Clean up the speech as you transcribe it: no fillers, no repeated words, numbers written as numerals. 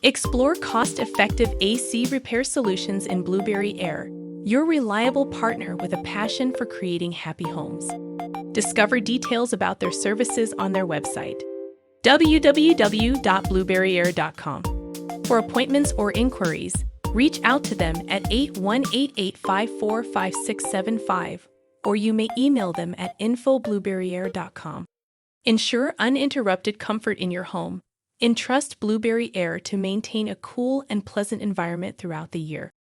Explore cost-effective AC repair solutions in Blueberry Air, your reliable partner with a passion for creating happy homes. Discover details about their services on their website, www.blueberryair.com. For appointments or inquiries, reach out to them at 818-854-5675, or you may email them at info@blueberryair.com. Ensure uninterrupted comfort in your home. Entrust Blueberry Air to maintain a cool and pleasant environment throughout the year.